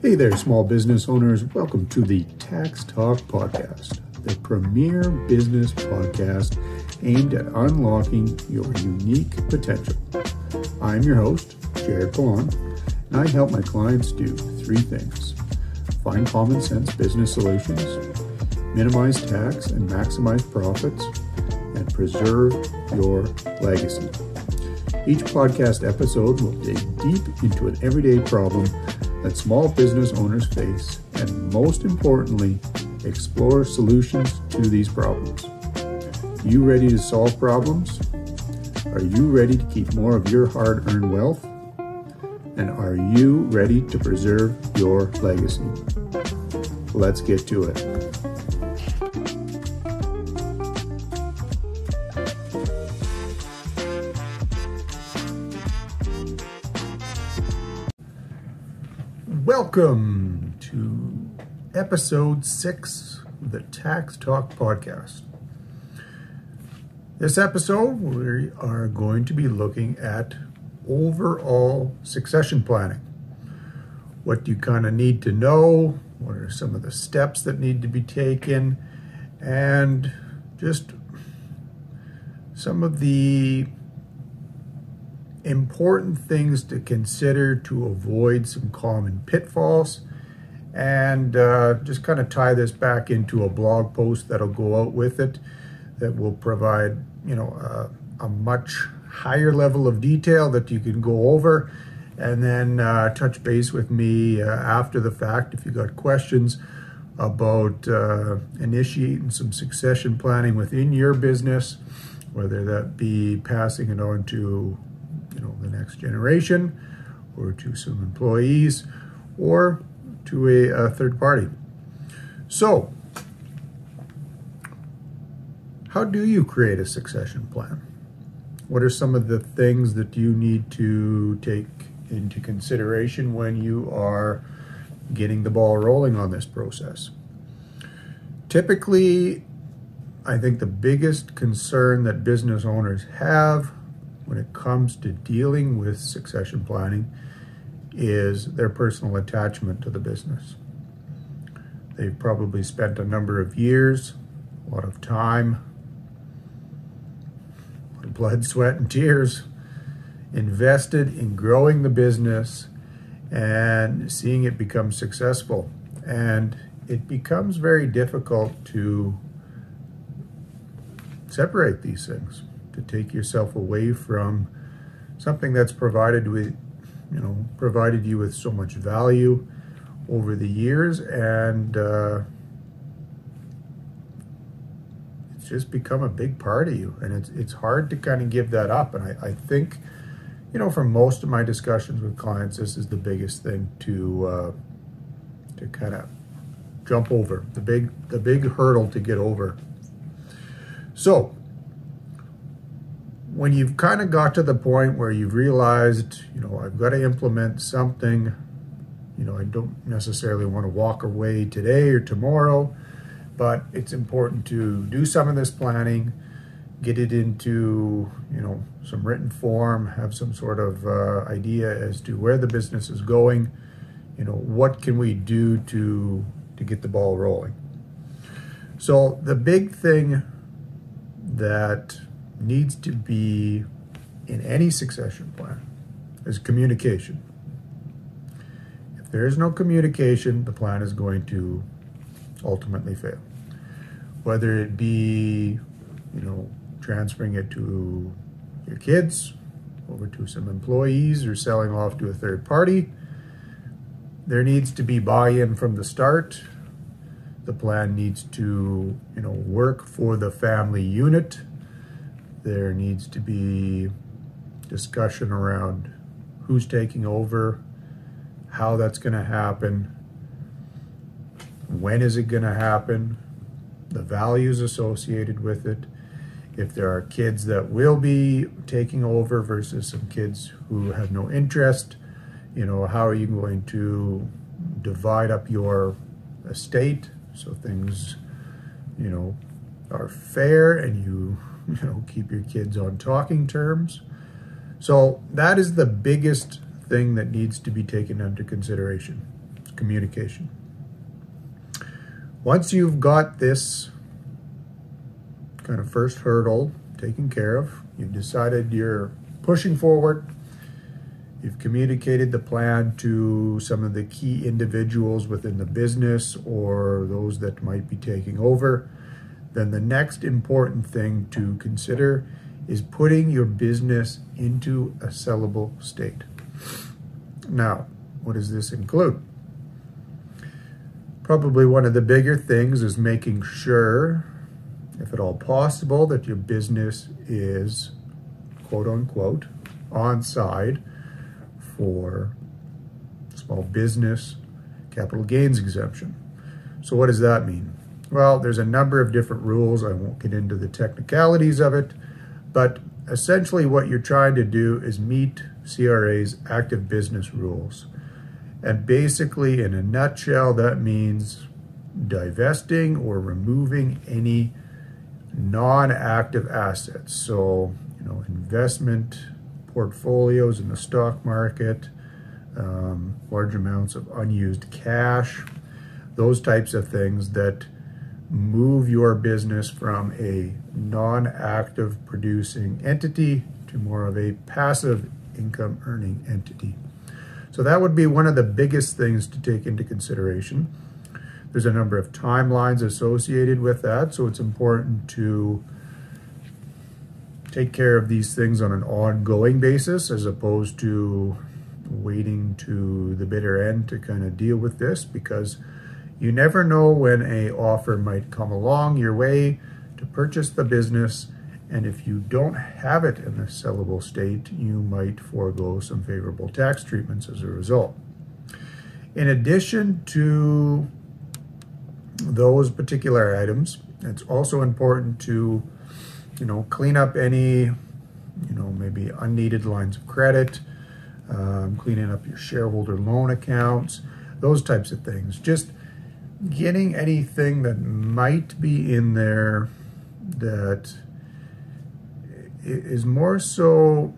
Hey there, small business owners. Welcome to the Tax Talk Podcast, the premier business podcast aimed at unlocking your unique potential. I'm your host, Jared Pallon, and I help my clients do three things: find common sense business solutions, minimize tax and maximize profits, and preserve your legacy. Each podcast episode will dig deep into an everyday problem that small business owners face, and most importantly, explore solutions to these problems. You ready to solve problems? Are you ready to keep more of your hard-earned wealth? And are you ready to preserve your legacy? Let's get to it. Welcome to episode 6 of the Tax Talk Podcast. This episode, we are going to be looking at overall succession planning. What do you kind of need to know? What are some of the steps that need to be taken? And just some of the important things to consider to avoid some common pitfalls, and just kind of tie this back into a blog post that'll go out with it that will provide, a much higher level of detail that you can go over, and then touch base with me after the fact if you got questions about initiating some succession planning within your business, whether that be passing it on to the next generation, or to some employees, or to a third party. So, how do you create a succession plan? What are some of the things that you need to take into consideration when you are getting the ball rolling on this process? Typically, I think the biggest concern that business owners have when it comes to dealing with succession planning is their personal attachment to the business. They've probably spent a number of years, a lot of time, a lot of blood, sweat, and tears invested in growing the business and seeing it become successful. And it becomes very difficult to separate these things, to take yourself away from something that's provided you with so much value over the years, and it's just become a big part of you, and it's hard to kind of give that up. And I think, from most of my discussions with clients, this is the biggest thing to kind of jump over, the big hurdle to get over. So, when you've kind of got to the point where you've realized, I've got to implement something, I don't necessarily want to walk away today or tomorrow, but it's important to do some of this planning, get it into, some written form, have some sort of idea as to where the business is going, what can we do to get the ball rolling. So the big thing that needs to be in any succession plan is communication. If there is no communication, the plan is going to ultimately fail. Whether it be, transferring it to your kids, over to some employees, or selling off to a third party, there needs to be buy-in from the start. The plan needs to, work for the family unit. There needs to be discussion around who's taking over, how that's going to happen, when is it going to happen, the values associated with it, if there are kids that will be taking over versus some kids who have no interest, how are you going to divide up your estate so things, are fair and you keep your kids on talking terms. So that is the biggest thing that needs to be taken into consideration. communication. Once you've got this kind of first hurdle taken care of, you've decided you're pushing forward, you've communicated the plan to some of the key individuals within the business or those that might be taking over, then the next important thing to consider is putting your business into a sellable state. Now, what does this include? Probably one of the bigger things is making sure, if at all possible, that your business is, quote unquote, on side for small business capital gains exemption. So what does that mean? Well, there's a number of different rules. I won't get into the technicalities of it, but essentially what you're trying to do is meet CRA's active business rules. And basically, in a nutshell, that means divesting or removing any non-active assets. So, investment portfolios in the stock market, large amounts of unused cash, those types of things that move your business from a non-active producing entity to more of a passive income earning entity. So that would be one of the biggest things to take into consideration. There's a number of timelines associated with that, so it's important to take care of these things on an ongoing basis as opposed to waiting to the bitter end to kind of deal with this, because you never know when an offer might come along your way to purchase the business, and if you don't have it in a sellable state, you might forego some favorable tax treatments as a result. In addition to those particular items, it's also important to, clean up any, maybe unneeded lines of credit, cleaning up your shareholder loan accounts, those types of things. Just getting anything that might be in there that is more so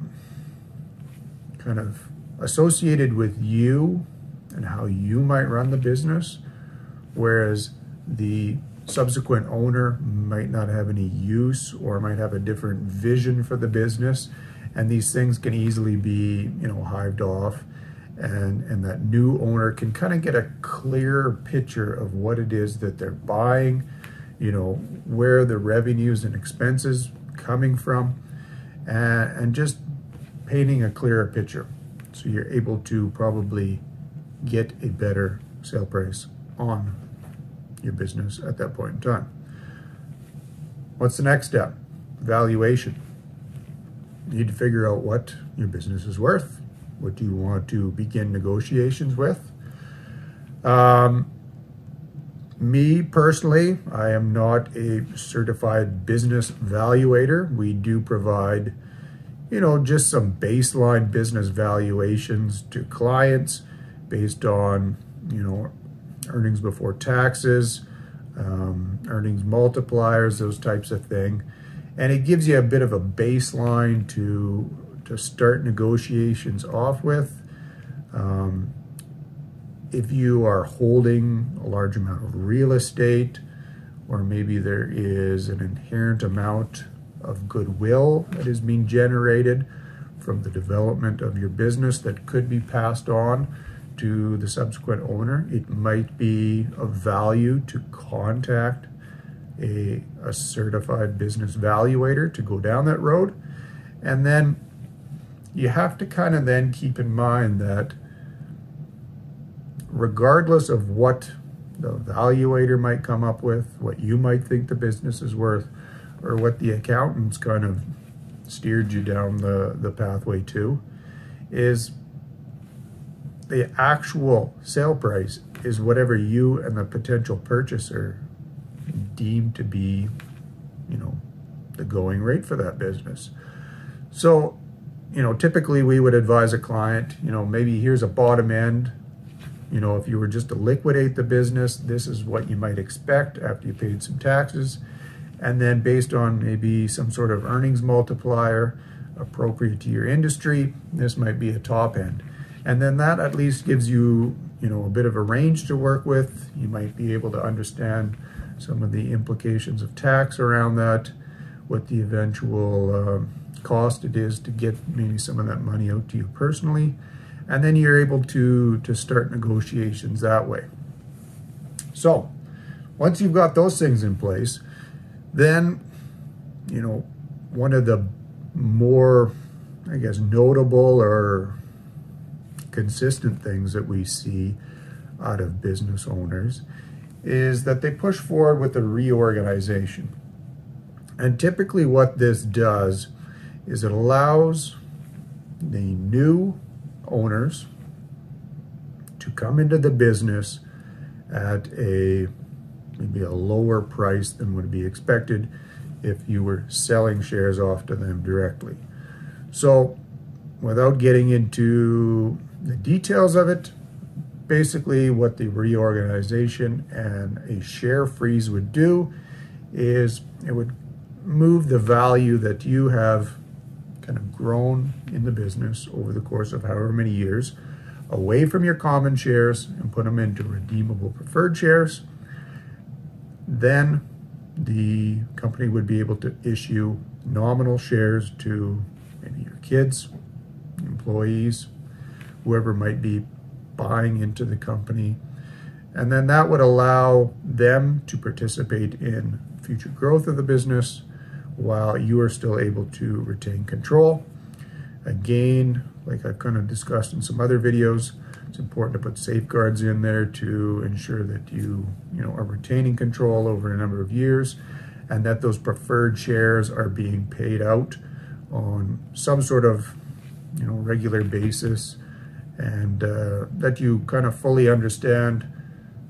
kind of associated with you and how you might run the business, whereas the subsequent owner might not have any use or might have a different vision for the business, and these things can easily be, hived off, and that new owner can kind of get a clearer picture of what it is that they're buying, where the revenues and expenses coming from, and just painting a clearer picture. So you're able to probably get a better sale price on your business at that point in time. What's the next step? Valuation. You need to figure out what your business is worth. What do you want to begin negotiations with? Me personally, I am not a certified business valuator. We do provide, just some baseline business valuations to clients based on, earnings before taxes, earnings multipliers, those types of thing. And it gives you a bit of a baseline to start negotiations off with. If you are holding a large amount of real estate, or maybe there is an inherent amount of goodwill that is being generated from the development of your business that could be passed on to the subsequent owner, it might be of value to contact a certified business valuator to go down that road. And then you have to kind of then keep in mind that regardless of what the evaluator might come up with, what you might think the business is worth, or what the accountants kind of steered you down the pathway to, is the actual sale price is whatever you and the potential purchaser deem to be, the going rate for that business. So, typically we would advise a client, maybe here's a bottom end. If you were just to liquidate the business, this is what you might expect after you paid some taxes. And then based on maybe some sort of earnings multiplier appropriate to your industry, this might be a top end. And then that at least gives you a bit of a range to work with. You might be able to understand some of the implications of tax around that, what the eventual cost it is to get maybe some of that money out to you personally, and then you're able to start negotiations that way. So once you've got those things in place, then one of the more, I guess, notable or consistent things that we see out of business owners is that they push forward with a reorganization. And typically what this does is it allows the new owners to come into the business at maybe a lower price than would be expected if you were selling shares off to them directly. So without getting into the details of it, basically what the reorganization and a share freeze would do is it would move the value that you have kind of grown in the business over the course of however many years away from your common shares and put them into redeemable preferred shares. Then the company would be able to issue nominal shares to maybe your kids, employees, whoever might be buying into the company. And then that would allow them to participate in future growth of the business while you are still able to retain control. Again, like I've kind of discussed in some other videos, it's important to put safeguards in there to ensure that you are retaining control over a number of years, and that those preferred shares are being paid out on some sort of regular basis, and that you kind of fully understand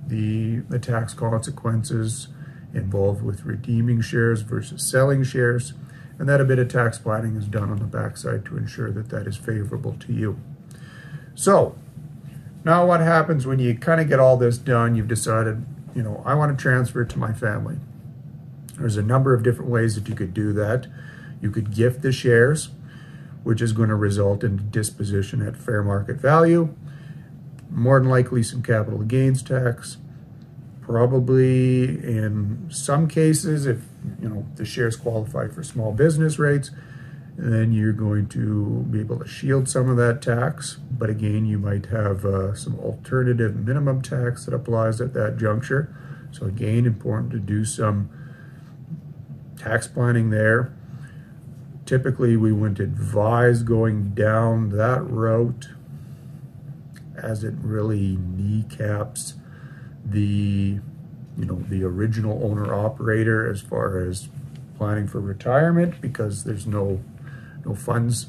the tax consequences involved with redeeming shares versus selling shares, and that a bit of tax planning is done on the backside to ensure that that is favorable to you. So now what happens when you kind of get all this done? You've decided, I want to transfer it to my family. There's a number of different ways that you could do that. You could gift the shares, which is going to result in disposition at fair market value, more than likely some capital gains tax. Probably in some cases, if the shares qualify for small business rates, then you're going to be able to shield some of that tax. But again, you might have some alternative minimum tax that applies at that juncture. So again, important to do some tax planning there. Typically, we wouldn't advise going down that route, as it really kneecaps the original owner operator as far as planning for retirement, because there's no funds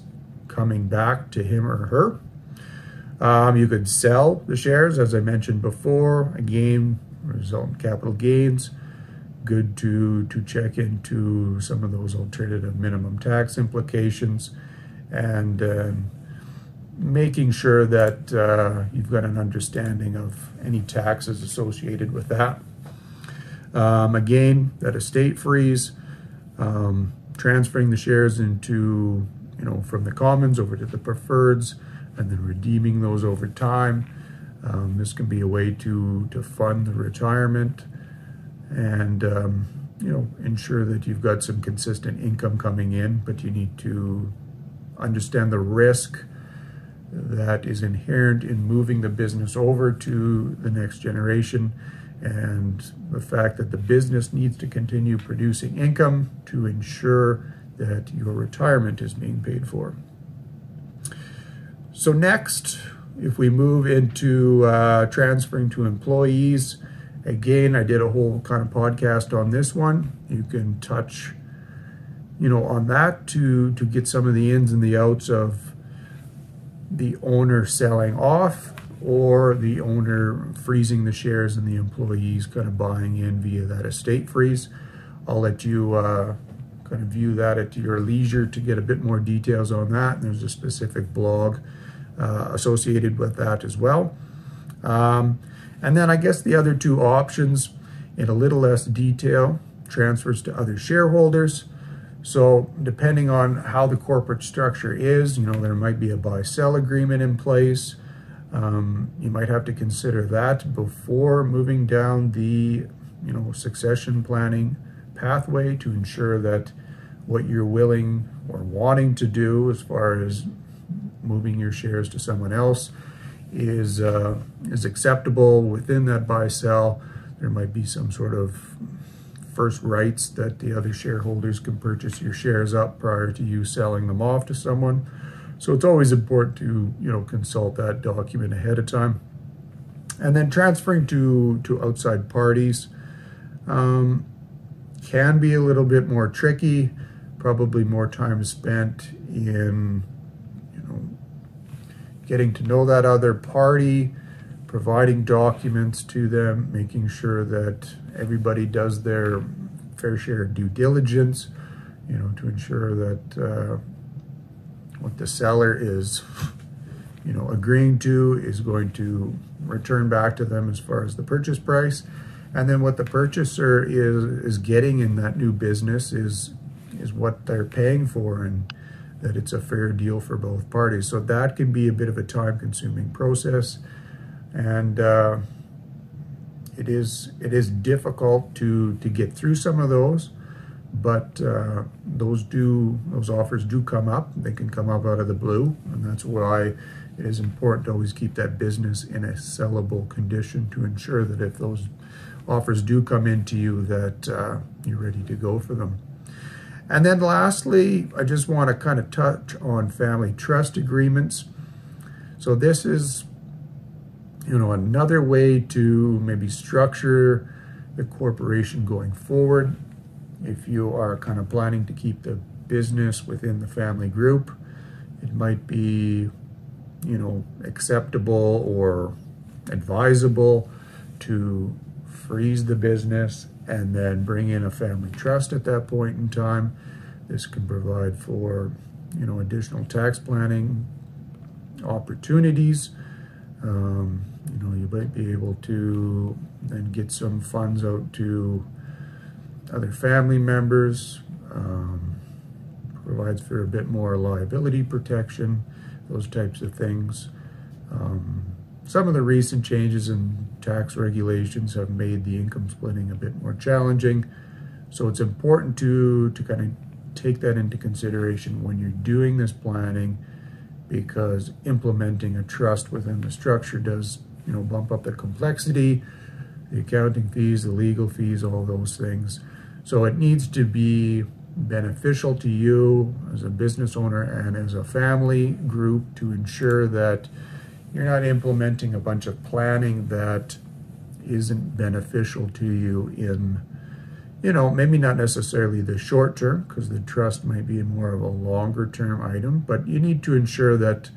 coming back to him or her. You could sell the shares, as I mentioned before. Again, result in capital gains. Good to check into some of those alternative minimum tax implications, and making sure that you've got an understanding of any taxes associated with that. Again, that estate freeze, transferring the shares into, from the commons over to the preferreds, and then redeeming those over time. This can be a way to fund the retirement and, ensure that you've got some consistent income coming in, but you need to understand the risk that is inherent in moving the business over to the next generation, and the fact that the business needs to continue producing income to ensure that your retirement is being paid for. So next, if we move into transferring to employees, again, I did a whole kind of podcast on this one. You can touch, on that to get some of the ins and the outs of the owner selling off, or the owner freezing the shares and the employees kind of buying in via that estate freeze. I'll let you kind of view that at your leisure to get a bit more details on that. And there's a specific blog associated with that as well. And then I guess the other two options in a little less detail, transfers to other shareholders. So depending on how the corporate structure is, there might be a buy-sell agreement in place. You might have to consider that before moving down the succession planning pathway to ensure that what you're willing or wanting to do as far as moving your shares to someone else is acceptable within that buy-sell. There might be some sort of first rights that the other shareholders can purchase your shares up prior to you selling them off to someone. So it's always important to consult that document ahead of time. And then transferring to outside parties can be a little bit more tricky. Probably more time spent in getting to know that other party, providing documents to them, making sure that everybody does their fair share of due diligence, to ensure that what the seller is, agreeing to is going to return back to them as far as the purchase price. And then what the purchaser is getting in that new business is what they're paying for, and that it's a fair deal for both parties. So that can be a bit of a time-consuming process, and it is difficult to get through some of those, but those offers do come up. They can come up out of the blue, and that's why it is important to always keep that business in a sellable condition to ensure that if those offers do come into you, that you're ready to go for them. And then lastly, I just want to kind of touch on family trust agreements. So this is, another way to maybe structure the corporation going forward. If you are kind of planning to keep the business within the family group, it might be, acceptable or advisable to freeze the business and then bring in a family trust at that point in time. This can provide for, additional tax planning opportunities. You might be able to then get some funds out to other family members, provides for a bit more liability protection, those types of things. Some of the recent changes in tax regulations have made the income splitting a bit more challenging. So it's important to kind of take that into consideration when you're doing this planning, because implementing a trust within the structure does, bump up the complexity, the accounting fees, the legal fees, all those things. So it needs to be beneficial to you as a business owner and as a family group to ensure that you're not implementing a bunch of planning that isn't beneficial to you in, maybe not necessarily the short term, because the trust might be more of a longer term item, but you need to ensure that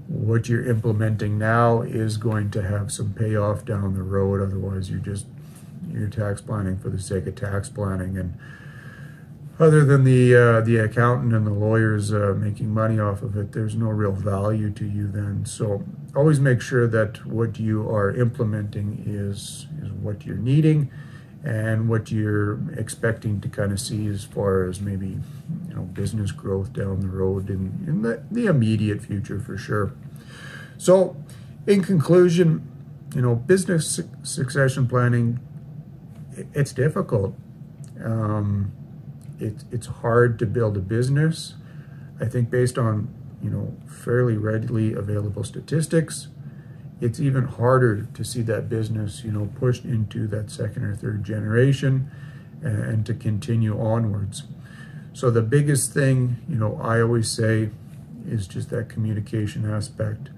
what you're implementing now is going to have some payoff down the road. Otherwise, you're tax planning for the sake of tax planning, and other than the accountant and the lawyers making money off of it, there's no real value to you then. So always make sure that what you are implementing is what you're needing and what you're expecting to kind of see as far as maybe business growth down the road in the immediate future for sure. So in conclusion, business succession planning, it's difficult. It's hard to build a business. I think based on, fairly readily available statistics, it's even harder to see that business, pushed into that second or third generation and to continue onwards. So the biggest thing, I always say is just that communication aspect.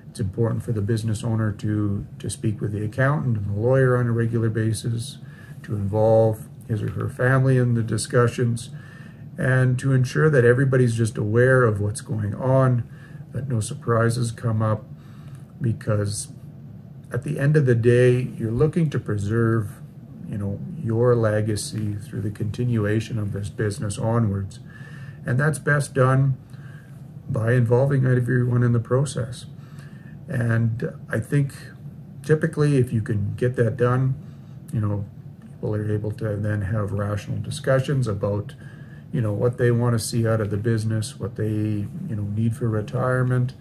It's important for the business owner to speak with the accountant and the lawyer on a regular basis, to involve his or her family in the discussions, and to ensure that everybody's just aware of what's going on, that no surprises come up, because at the end of the day, you're looking to preserve, your legacy through the continuation of this business onwards. And that's best done by involving everyone in the process. And I think typically if you can get that done, people are able to then have rational discussions about, what they want to see out of the business, what they, need for retirement,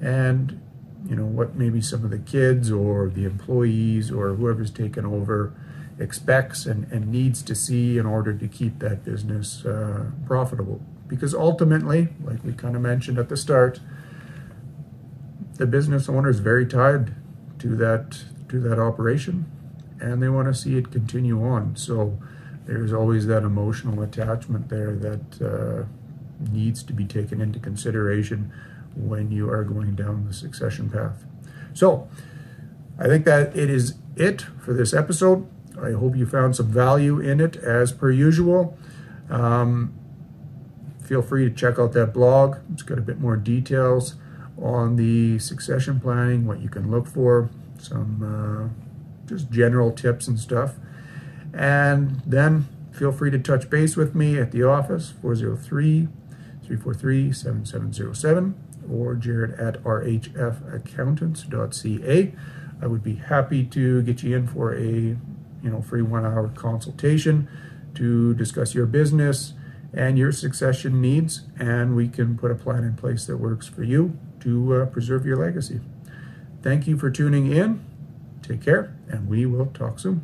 and what maybe some of the kids or the employees or whoever's taken over expects and needs to see in order to keep that business profitable. Because ultimately, like we kind of mentioned at the start, the business owner is very tied to that operation, and they want to see it continue on. So there's always that emotional attachment there that needs to be taken into consideration when you are going down the succession path. So I think that it is it for this episode. I hope you found some value in it as per usual. Feel free to check out that blog. It's got a bit more details on the succession planning, what you can look for, some just general tips and stuff. And then feel free to touch base with me at the office, 403-343-7707, or Jared at rhfaccountants.ca. I would be happy to get you in for a free 1-hour consultation to discuss your business and your succession needs, and we can put a plan in place that works for you to preserve your legacy. Thank you for tuning in. Take care, and we will talk soon.